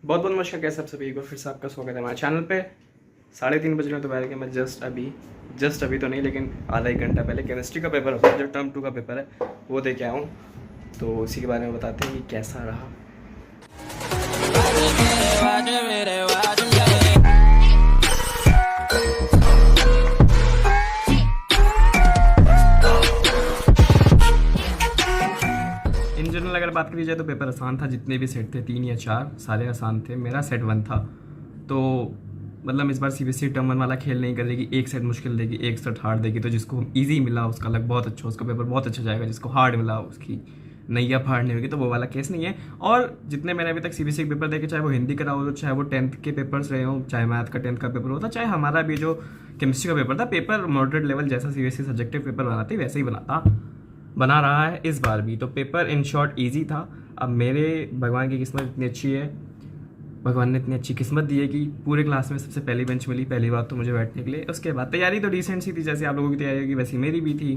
बहुत बहुत नमस्कार, कैसे आप सभी। एक बार फिर से आपका स्वागत है हमारे चैनल पे। 3:30 बज रहे हैं दोपहर के। मैं जस्ट अभी तो नहीं, लेकिन आधा एक घंटा पहले केमिस्ट्री का पेपर होता है, जो टर्म 2 का पेपर है, वो दे के आया हूँ। तो उसी के बारे में बताते हैं कि कैसा रहा। इन जनरल अगर बात करी जाए तो पेपर आसान था। जितने भी सेट थे 3 या 4 सारे आसान थे। मेरा सेट 1 था। तो मतलब इस बार सीबीएसई टर्म 1 वाला खेल नहीं करेगी। एक सेट मुश्किल देगी, एक सेट हार्ड देगी। तो जिसको ईजी मिला उसका अलग बहुत अच्छा, उसका पेपर बहुत अच्छा जाएगा। जिसको हार्ड मिला उसकी नैया फाड़नी होगी। तो वो वाला केस नहीं है। और जितने मैंने अभी तक सीबीएसई पेपर देखे, चाहे वो हिंदी का हो, चाहे वो 10th के पेपर्स रहे हो, चाहे मैथ का 10th का पेपर होता, चाहे हमारा भी जो केमिस्ट्री का पेपर था, पेपर मॉडरेट लेवल जैसा सीबीएसई सब्जेक्टिव पेपर बनाती वैसे ही बना रहा है इस बार भी। तो पेपर इन शॉर्ट ईजी था। अब मेरे भगवान की किस्मत इतनी अच्छी है, भगवान ने इतनी अच्छी किस्मत दी है कि पूरे क्लास में सबसे पहली बेंच मिली। पहली बात तो मुझे बैठने के लिए। उसके बाद तैयारी तो डिसेंट सी थी, जैसे आप लोगों की तैयारी होगी वैसी मेरी भी थी।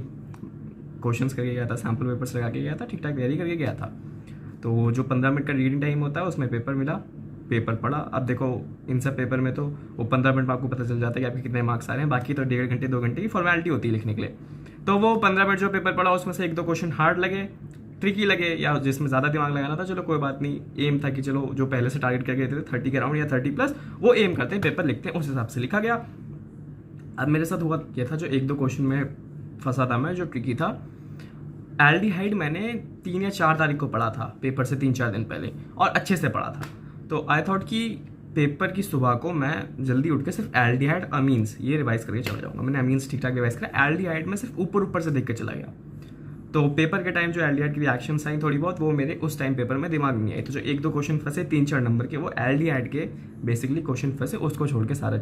क्वेश्चंस करके गया था, सैम्पल पेपर्स लगा के गया था, ठीक ठाक तैयारी करके गया था। तो जो 15 मिनट का रीडिंग टाइम होता है उसमें पेपर मिला, पेपर पढ़ा। अब देखो इन सब पेपर में तो वो 15 मिनट में आपको पता चल जाता है कि आपके कितने मार्क्स आ रहे हैं। बाकी तो 1.5 घंटे 2 घंटे की फॉर्मेलिटी होती है लिखने के लिए। तो वो 15 मिनट जो पेपर पढ़ा उसमें से 1-2 क्वेश्चन हार्ड लगे, ट्रिकी लगे, या जिसमें ज़्यादा दिमाग लगाना था, चलो कोई बात नहीं। एम था कि चलो जो पहले से टारगेट करके गए थे 30 के अराउंड या 30+, वो एम करते हैं, पेपर लिखते हैं, उस हिसाब से लिखा गया। अब मेरे साथ हुआ ये था, जो 1-2 क्वेश्चन में फंसा था मैं, जो ट्रिकी था। एल्डिहाइड मैंने 3 या 4 तारीख को पढ़ा था, पेपर से 3-4 दिन पहले, और अच्छे से पढ़ा था। तो आई थॉट कि पेपर की सुबह को मैं जल्दी उठ के सिर्फ एल्डिहाइड अमीन्स ये रिवाइज करके चला जाऊंगा। मैंने अमीन्स ठीक ठाक रिवाइज करा, एल्डिहाइड में सिर्फ ऊपर से देख के चला गया। तो पेपर के टाइम जो एल्डिहाइड की रिएक्शंस आई थोड़ी बहुत, वो मेरे उस टाइम पेपर में दिमाग में नहीं आई। तो जो 1-2 क्वेश्चन फंसे 3-4 नंबर के, वो एल्डिहाइड के बेसिकली क्वेश्चन फंसे, उसको छोड़ के सारी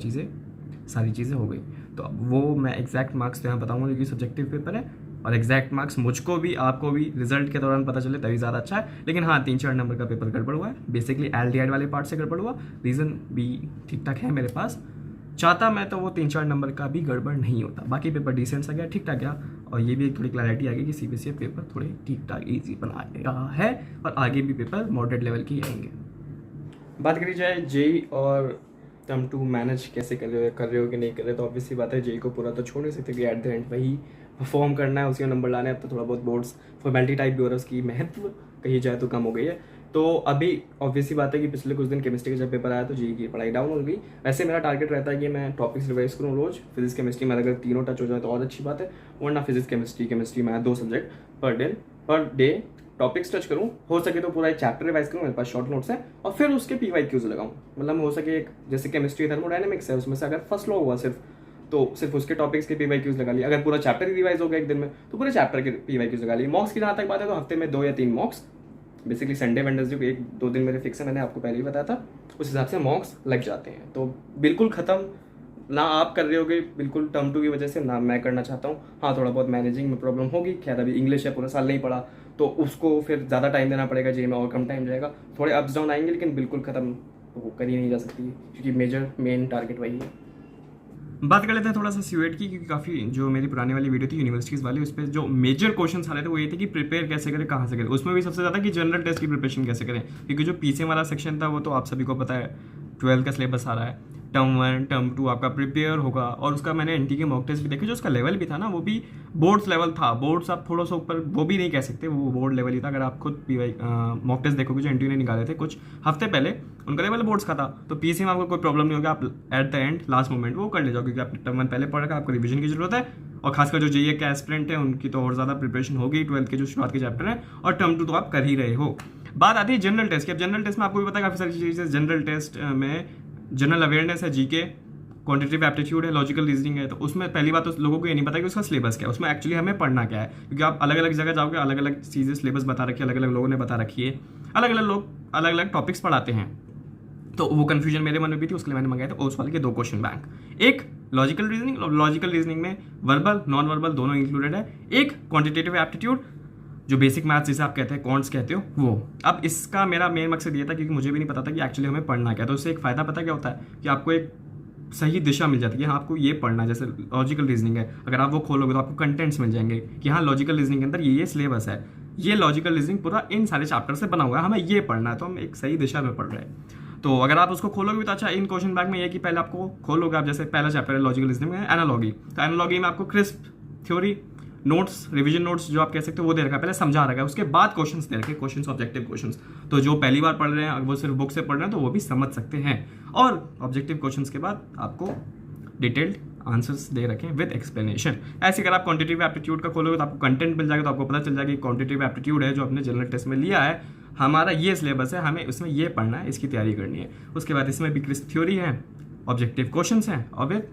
चीज़ें हो गई। तो अब वो मैं एग्जैक्ट मार्क्स तो यहाँ बताऊंगा क्योंकि सब्जेक्टिव पेपर है, और एग्जैक्ट मार्क्स मुझको भी आपको भी रिजल्ट के दौरान पता चले तभी ज़्यादा अच्छा है। लेकिन हाँ, 3-4 नंबर का पेपर गड़बड़ हुआ है, बेसिकली एल्डिहाइड वाले पार्ट से गड़बड़ हुआ। रीज़न भी ठीक ठाक है मेरे पास। चाहता मैं तो वो 3-4 नंबर का भी गड़बड़ नहीं होता। बाकी पेपर डिसेंट सा गया, ठीक ठाक गया। और ये भी एक थोड़ी क्लैरिटी आ गई कि सीबीएसई पेपर थोड़े ठीक ठाक ईजी बनाया है, और आगे भी पेपर मॉडरेट लेवल के ही आएंगे। बात करी जाए जेई और टर्म 2 मैनेज कैसे कर रहे हो कि नहीं कर रहे, तो ऑब्वियसली बात है जेई को पूरा तो छोड़ नहीं सकते कि एट द एंड वही परफॉर्म करना है, उसी नंबर लाने हैं। अब तो थोड़ा बहुत बोर्ड्स फॉर्मेलिटी टाइप भी हो रहा है, उसकी महत्व कही जाए तो कम हो गई है। तो अभी ऑब्वियसली बात है कि पिछले कुछ दिन केमिस्ट्री का जब पेपर आया तो जेई की पढ़ाई डाउन हो गई। वैसे मेरा टारगेट रहता है कि मैं टॉपिक्स रिवाइज करूँ रोज। फिजिक्स केमिस्ट्री में अगर तीनों टच हो जाए तो और अच्छी बात है, वरना physics chemistry math 2 subject per day topics touch करूँ। हो सके तो पूरा एक चैप्टर रिवाइज करूँ, मेरे पास शॉर्ट नोट्स है, और फिर उसके PYQs लगाऊँ। मतलब हो सके एक जैसे केमिस्ट्री थर्मोडायनेमिक्स है, उसमें से अगर फर्स्ट लॉ हुआ सिर्फ उसके टॉपिक्स के PYQs लगा लिए। अगर पूरा चैप्टर ही रिवाइज हो गया एक दिन में तो पूरे चैप्टर के PYQs लगा लिए। मॉक्स की जहाँ तक बात है तो हफ्ते में 2 या 3 मॉक्स, बेसिकली संडे वेडनेसडे को 1-2 दिन मेरे फिक्स है, मैंने आपको पहले ही बताया था। उस हिसाब से मॉक्स लग जाते हैं। तो बिल्कुल ख़त्म ना आप कर रहे होगे बिल्कुल टर्म 2 की वजह से, ना मैं करना चाहता हूँ। हाँ, थोड़ा बहुत मैनेजिंग में प्रॉब्लम होगी। खैर अभी इंग्लिश है, पूरा साल नहीं पढ़ा, तो उसको फिर ज़्यादा टाइम देना पड़ेगा। जेई में और कम टाइम जाएगा, थोड़े अप्स डाउन आएंगे, लेकिन बिल्कुल ख़त्म तो कर ही नहीं जा सकती क्योंकि मेन टारगेट वही है। बात कर लेते हैं थोड़ा सा सीवेट की, क्योंकि काफ़ी जो मेरी पुरानी वाली वीडियो थी यूनिवर्सिटीज़ वाली, उस पर जो मेजर क्वेश्चन आ रहे थे वो ये थे कि प्रिपेयर कैसे करें, कहाँ से करें। उसमें भी सबसे ज़्यादा कि जनरल टेस्ट की प्रिपरेशन कैसे करें, क्योंकि जो पीसीएम वाला सेक्शन था वो तो आप सभी को पता है 12 का सिलेबस आ रहा है। टर्म 1 टर्म 2 आपका प्रिपेयर होगा, और उसका मैंने एनटी के मॉक टेस्ट भी देखे, जो उसका लेवल भी था ना वो भी बोर्ड्स लेवल था। बोर्ड्स आप थोड़ा सा ऊपर वो भी नहीं कह सकते, वो बोर्ड लेवल ही था। अगर आप खुद मॉक टेस्ट देखोगे जो एनटी ने निकाले थे कुछ हफ्ते पहले, उनका लेवल बोर्ड्स का था। तो पीसी में आपको कोई प्रॉब्लम नहीं होगा, आप at the end last moment वो कर ले जाओ, क्योंकि आपने टर्म 1 पहले पढ़ रखा, आपको रिविजन की जरूरत है। और खासकर जो जेईई के एस्पिरेंट है उनकी तो और ज़्यादा प्रिपरेशन होगी, 12th के जो शुरुआत के चैप्टर है, और टर्म 2 तो आप कर ही रहे हो। बात आती है जनरल टेस्ट की। अब जनरल टेस्ट में आपको भी पता है काफ़ी सारी चीज़ें। जनरल टेस्ट में जनरल अवेयरनेस है, जीके, क्वांटिटेटिव एप्टीट्यूड है, लॉजिकल रीजनिंग है। तो उसमें पहली बात तो लोगों को ये नहीं पता कि उसका सिलेबस क्या है, उसमें एक्चुअली हमें पढ़ना क्या है। क्योंकि आप अलग अलग जगह जाओगे, अलग अलग चीज़ें सिलेबस बता रखी है, अलग अलग लोगों ने बता रखी है, अलग अलग लोग अलग अलग टॉपिक्स पढ़ाते हैं। तो वो कन्फ्यूजन मेरे मन में भी थी, उसके लिए मैंने मंगाया था ओस वाले के 2 क्वेश्चन बैंक। एक लॉजिकल रीजनिंग, और लॉजिकल रीजनिंग में वर्बल नॉन वर्बल दोनों इंक्लूडेड है। एक क्वांटिटेटिव एप्टीट्यूड, जो बेसिक मैथ्स जिसे आप कहते हैं क्वांट्स कहते हो वो। अब इसका मेरा मेन मकसद ये था क्योंकि मुझे भी नहीं पता था कि एक्चुअली हमें पढ़ना क्या है। तो उससे एक फ़ायदा पता क्या होता है कि आपको एक सही दिशा मिल जाती है। हाँ, आपको ये पढ़ना है, जैसे लॉजिकल रीजनिंग है, अगर आप वो खोलोगे तो आपको कंटेंट्स मिल जाएंगे कि हाँ लॉजिकल रीजनिंग के अंदर ये सिलेबस है, ये लॉजिकल रीजनिंग पूरा इन सारे चैप्टर से बना हुआ है, हमें ये पढ़ना है, तो हम एक सही दिशा में पढ़ रहे हैं। तो अगर आप उसको खोलोगे भी तो अच्छा, इन क्वेश्चन बैंक में ये कि पहले आपको खोलोगे आप, जैसे पहला चैप्टर है लॉजिकल रीजनिंग में एनालॉगी, तो एनालॉगी में आपको crisp theory notes, revision notes जो आप कह सकते हो वो दे रखा है, पहले समझा रखा है, उसके बाद क्वेश्चंस दे रखे, क्वेश्चंस ऑब्जेक्टिव क्वेश्चंस। तो जो पहली बार पढ़ रहे हैं वो सिर्फ बुक से पढ़ रहे हैं तो वो भी समझ सकते हैं। और ऑब्जेक्टिव क्वेश्चंस के बाद आपको डिटेल्ड आंसर्स दे रखे हैं विद एक्सप्लेनेशन। ऐसे अगर आप क्वांटिटेटिव एप्टीट्यूड का खोलोगे तो आपको कंटेंट मिल जाएगा, तो आपको पता चल जाएगा कि क्वांटिटेटिव एप्टीट्यूड है जो आपने जनरल टेस्ट में लिया है, हमारा ये सिलेबस है, हमें उसमें ये पढ़ना है, इसकी तैयारी करनी है। उसके बाद इसमें भी क्रिस्प थ्योरी है, ऑब्जेक्टिव क्वेश्चंस हैं और विद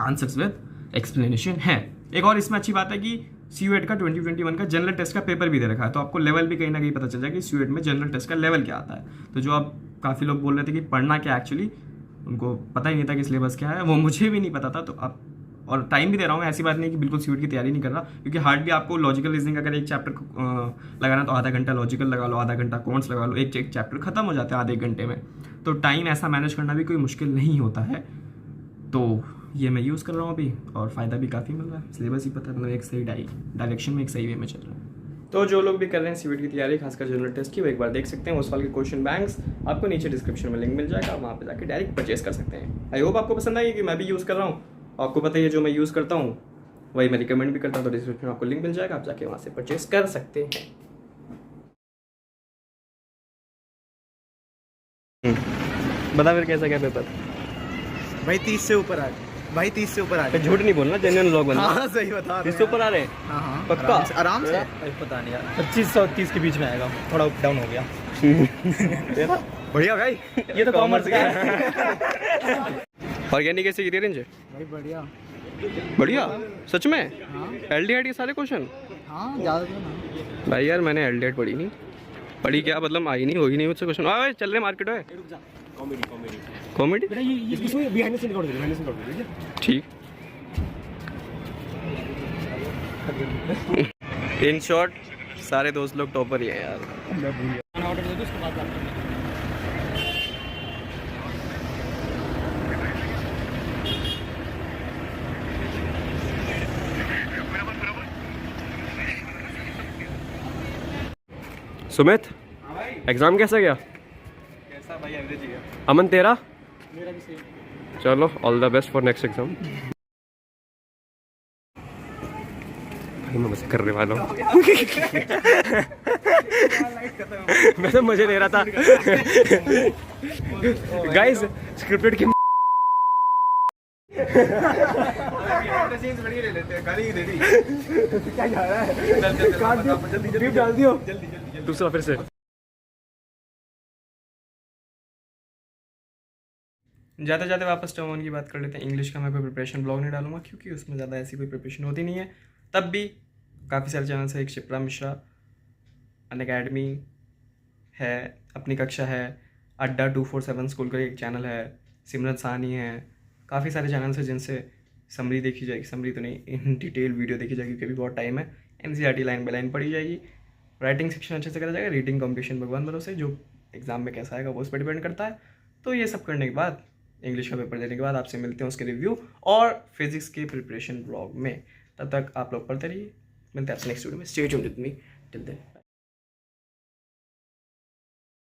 आंसर्स विद एक्सप्लेनेशन है। एक और इसमें अच्छी बात है कि CUET का 2021 का जनरल टेस्ट का पेपर भी दे रखा है, तो आपको लेवल भी कहीं ना कहीं पता चल जाएगा कि CUET में जनरल टेस्ट का लेवल क्या आता है। तो जो आप काफ़ी लोग बोल रहे थे कि पढ़ना क्या, एक्चुअली उनको पता ही नहीं था कि सिलेबस क्या है, वो मुझे भी नहीं पता था। तो आप और टाइम भी दे रहा हूँ, ऐसी बात नहीं कि बिल्कुल CUET की तैयारी नहीं कर रहा, क्योंकि हार्डली आपको लॉजिकल रीजनिंग अगर एक चैप्टर लगाना तो आधा घंटा लॉजिकल लगा लो, आधा घंटा कॉन्ट्स लगा लो, एक चैप्टर खत्म हो जाता है आधे घंटे में। तो टाइम ऐसा मैनेज करना भी कोई मुश्किल नहीं होता है। तो ये मैं यूज़ कर रहा हूँ अभी और फ़ायदा भी काफ़ी मिल रहा है, सिलेबस ही पता है, मतलब एक सही डायरेक्शन में, एक सही वे में चल रहा है। तो जो लोग भी कर रहे हैं CUET की तैयारी, खासकर जनरल टेस्ट की, वो एक बार देख सकते हैं। उस साल के क्वेश्चन बैंक्स आपको नीचे डिस्क्रिप्शन में लिंक मिल जाएगा, वहाँ पे जाके डायरेक्ट परचेस कर सकते हैं। आई होप आपको पसंद आई कि मैं भी यूज़ कर रहा हूँ, आपको पता ही है जो मैं यूज़ करता हूँ वही मैं रिकमेंड भी करता हूँ। तो डिस्क्रिप्शन में आपको लिंक मिल जाएगा, आप जाके वहाँ से परचेस कर सकते हैं। बता फिर कैसा क्या पेपर भाई 30 से ऊपर आ भाई 30 से ऊपर आ झूठ नहीं बोलना, जेन्युइन लोग बनना। हाँ सही बता रहे 30 से ऊपर आ रहे हैं? हाँ हाँ पक्का? आराम से पता नहीं यार 25 और 30 के बीच में आएगा, थोड़ा अप डाउन हो गया। बढ़िया भाई, ये तो कॉमर्स का है। ऑर्गेनिक कैसे की रेंज है भाई? बढ़िया बढ़िया, सच में? LDAT के सारे क्वेश्चन? हाँ ज़्यादा तो ना भाई यार मैंने LDAT पढ़ी नहीं, पढ़ी क्या मतलब, आई नहीं, होगी नहीं मुझसे क्वेश्चन। भाई चल रहे मार्केट में कॉमेडी ठीक। इन शॉर्ट सारे दोस्त लोग टॉपर ही हैं यार। सुमित, एग्जाम कैसा गया? कैसा भाई? एवरेज गया। अमन तेरा? मेरा भी सेम। चलो all the best for next exam. भाई मैं मजा करने वाला हूँ। मैं तो मजे ले रहा था। गाइस स्क्रिप्टेड की डाल दियो दूसरा फिर से। ज़्यादा ज़्यादा वापस टर्म वन की बात कर लेते हैं। इंग्लिश का मैं कोई प्रिपरेशन ब्लॉग नहीं डालूंगा क्योंकि उसमें ज़्यादा ऐसी कोई प्रिपरेशन होती नहीं है। तब भी काफ़ी सारे चैनल्स है, एक शिप्रा मिश्रा अनअकैडमी है, अपनी कक्षा है, अड्डा 247 स्कूल का एक चैनल है, सिमरन सानी है, काफ़ी सारे चैनल्स हैं जिनसे समरी देखी जाएगी, समरी तो नहीं, इन डिटेल वीडियो देखी जाएगी क्योंकि बहुत टाइम है। NCERT लाइन बाय लाइन पढ़ी जाएगी, राइटिंग सेक्शन अच्छे से करा जाएगा, रीडिंग कॉम्पिटिशन भगवान भरोसे, जो एग्जाम में कैसा आएगा वो उस पर डिपेंड करता है। तो ये सब करने के बाद इंग्लिश का पेपर देने के बाद आपसे मिलते हैं उसके रिव्यू और फिजिक्स के प्रिपरेशन ब्लॉग में। तब तक आप लोग पढ़ते रहिए, मिलते हैं आपसे नेक्स्ट वीडियो में। Stay tuned with me till then.